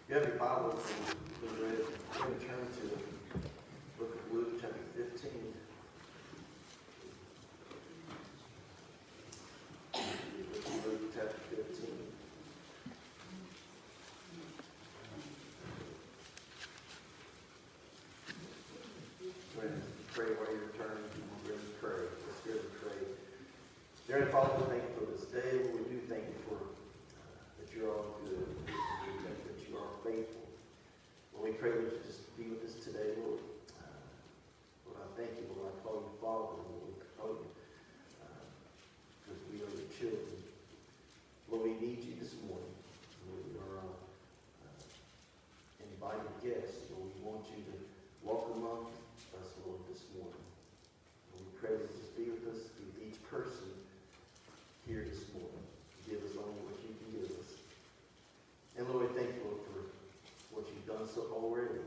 You have your Bible, we're going to turn to the book of Luke, chapter 15. Luke, chapter 15. We're going to pray while you're turning. We're going to pray. Let's go to pray. Dear Father, we thank you for this day. We do thank you for that you're all good. We thank you that you are faithful. Lord, we pray that you just be with us today, Lord. Lord, I thank you, Lord. I call you Father, Lord. We call you because we are your children. Lord, we need you this morning. Lord, we are invited guests. Lord, we want you to walk among us, Lord, this morning. Lord, we pray that you just be with us, be with each person here this morning. Give us only what you can give us. And Lord, we thank you, Lord, for what you've done so already.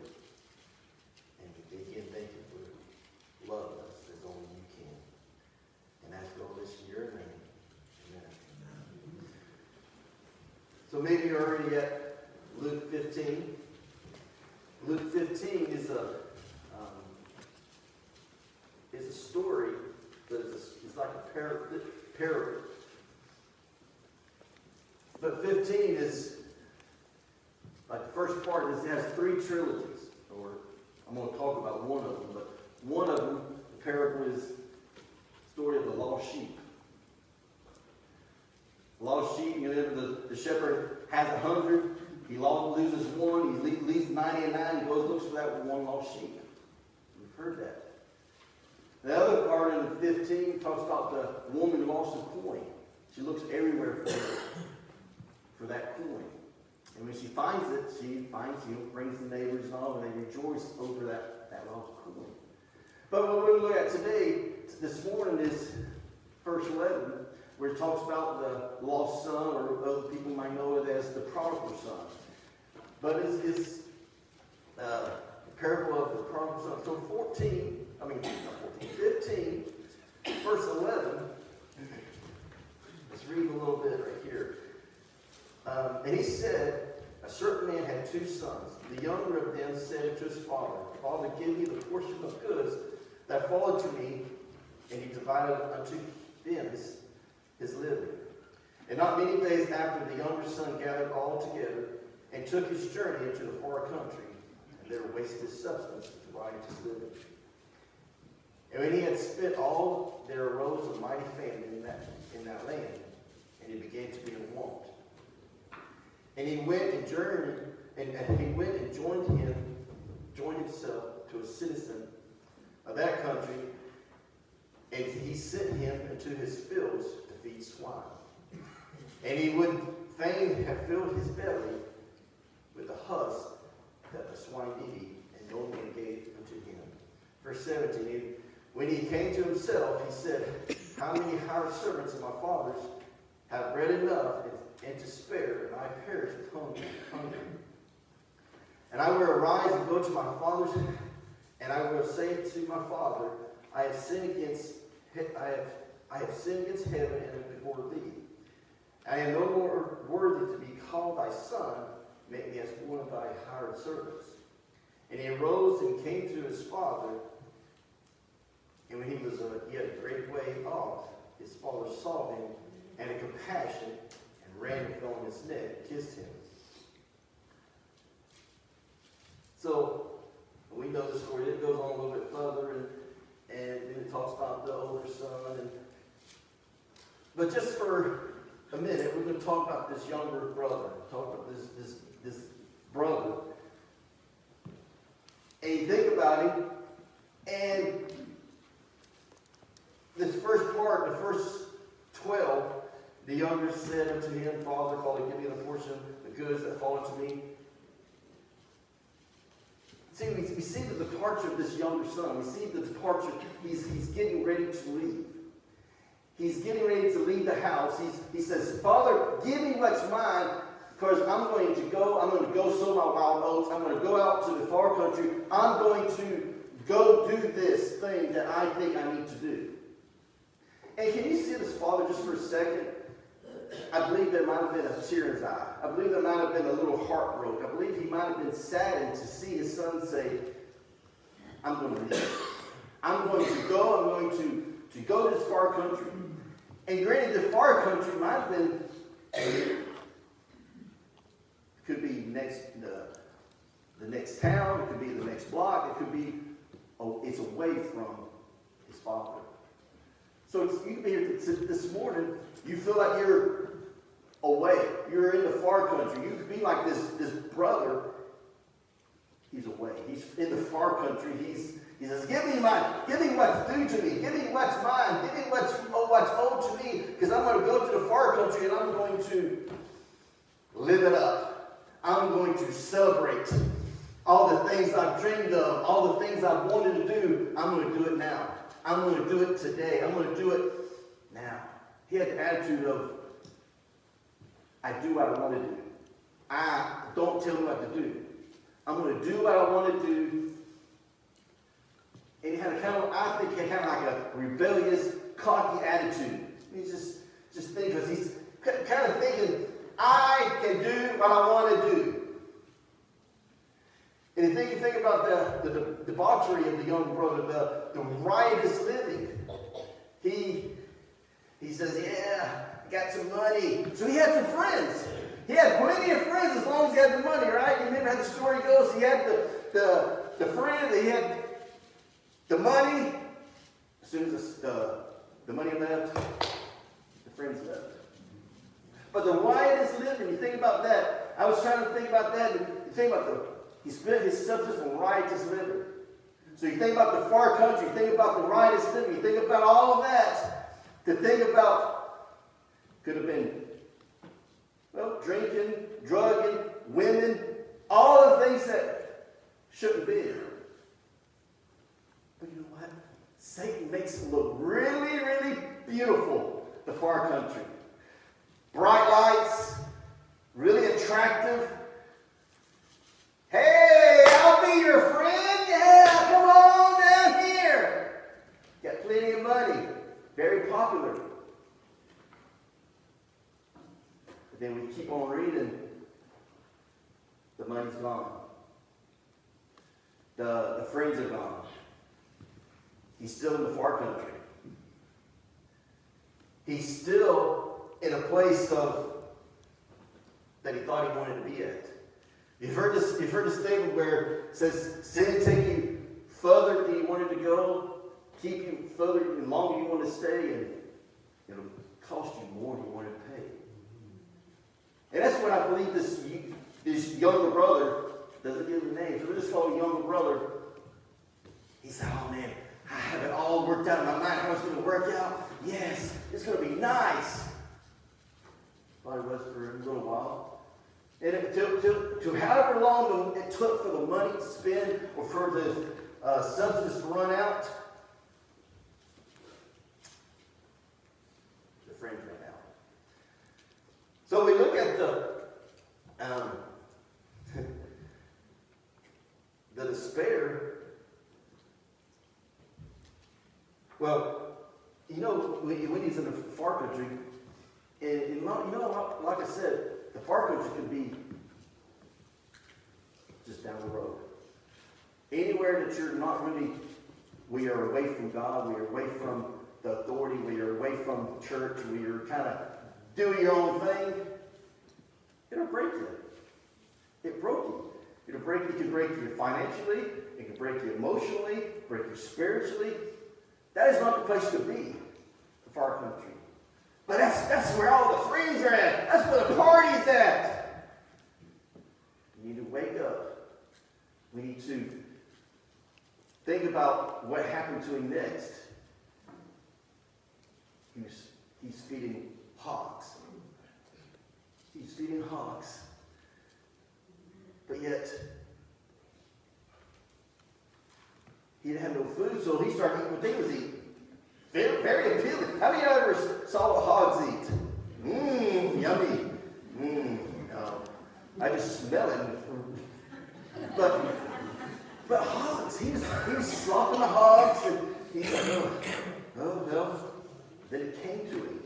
And again, thank you for loving us as only you can. And ask all this in your name. Amen. So maybe you're already at Luke 15. Luke 15 is a story, but it's like a parable. But 15 is, like the first part, it has three trilogies. Or I'm going to talk about one of them. But one of them, the parable, is the story of the lost sheep. Lost sheep, you know, the shepherd has 100. He loses one. He leaves 99. He goes looks for that one lost sheep. We've heard that. The other part of the 15 talks about the woman who lost a coin. She looks everywhere for that coin. And when she finds it, brings the neighbors and all, and they rejoice over that lost coin. But what we're going to look at today, this morning, is verse 11, where it talks about the lost son, or other people might know it as the prodigal son. But it's the parable of the prodigal son. So 15, verse 11, let's read a little bit right here. And he said, a certain man had two sons. The younger of them said to his father, Father, give me the portion of goods that falleth to me. And he divided unto them his living. And not many days after, the younger son gathered all together and took his journey into the far country. And there wasted his substance to divide his living. And when he had spent all, there arose a mighty famine in that land, and he began to be in want. And he went and joined himself to a citizen of that country, and he sent him into his fields to feed swine. And he would fain have filled his belly with the husk that the swine did eat, and no man gave unto him. Verse 17, when he came to himself, he said, how many hired servants of my father's have bread enough and to spare, and I perish with hunger. And I will arise and go to my father's, and I will say to my father, I have sinned against heaven and before thee. I am no more worthy to be called thy son. Make me as one of thy hired servants. And he arose and came to his father. And when he was yet a great way off, his father saw him, and in compassion, and ran and fell on his neck and kissed him. So, we know the story. It goes on a little bit further, and then it talks about the older son. But just for a minute, we're going to talk about this younger brother. Talk about this brother. And you think about him, and this first part, the first 12, the younger said unto him, Father, give me the portion of the goods that fall unto me. See, we see the departure of this younger son. We see the departure. He's getting ready to leave. He's getting ready to leave the house. He says, Father, give me what's mine, because I'm going to go sow my wild oats. I'm going to go out to the far country. I'm going to go do this thing that I think I need to do. And can you see this father just for a second? I believe there might have been a tear in his eye. I believe there might have been a little heart broke. I believe he might have been saddened to see his son say, I'm going to leave. I'm going to go. I'm going to go to this far country. And granted, the far country might have been, could be the next town. It could be the next block. It could be, it's away from his father. So you can be here this morning, you feel like you're away. You're in the far country. You could be like this brother. He's away. He's in the far country. He says, give me what's due to me. Give me what's mine. Give me what's owed to me. Because I'm going to go to the far country and I'm going to live it up. I'm going to celebrate all the things I've dreamed of, all the things I've wanted to do. I'm going to do it now. I'm going to do it today. I'm going to do it now. He had the attitude of, I do what I want to do. Don't tell me what to do. I'm going to do what I want to do. And he had a kind of like a rebellious, cocky attitude. He's just thinking, because he's kind of thinking, I can do what I want to do. And you think about the debauchery of the young brother, the riotous living. He says, yeah, I got some money. So he had some friends. He had plenty of friends as long as he had the money, right? You remember how the story goes? He had the friend, he had the money. As soon as the money left, the friends left. But the riotous living, you think about that. I was trying to think about that. You think about he spent his substance on riotous living. So you think about the far country, you think about the riotous living, you think about all of that. To think about could have been, well, drinking, drugging, women, all the things that shouldn't be. But you know what? Satan makes it look really, really beautiful, the far country. Bright lights, really attractive. Hey, I'll be your friend. Yeah, come on down here. Got plenty of money. Very popular. But then we keep on reading. The money's gone. The friends are gone. He's still in the far country. He's still in a place that he thought he wanted to be at. You've heard this statement where it says, sin take you further than you wanted to go, keep you further and longer you want to stay, and it'll cost you more than you wanted to pay. And that's what I believe this younger brother, doesn't give the name, so we'll just call him younger brother. He said, oh man, I have it all worked out in my mind how it's going to work out. Yes, it's going to be nice. Thought it was for a little while. And to however long it took for the money to spend or for the substance to run out, the friends ran out. So we look at the despair. Well, you know, when he's in the far country, and you know, like I said, the far country can be just down the road. Anywhere that you're not really, we are away from God, we are away from the authority, we are away from church, we are kind of doing your own thing, it'll break you. It broke you. It can break you financially, it can break you emotionally, break you spiritually. That is not the place to be, the far country. But that's where all the friends are at. That's where the party's at. We need to wake up. We need to think about what happened to him next. He's feeding hogs. He's feeding hogs. But yet, he didn't have no food, so he started eating what they was eating. Very, very appealing. How many of you ever saw what hogs eat? Yummy. No. I just smell it. But hogs, he was slopping the hogs, and he's like, oh, well. Then it came to him.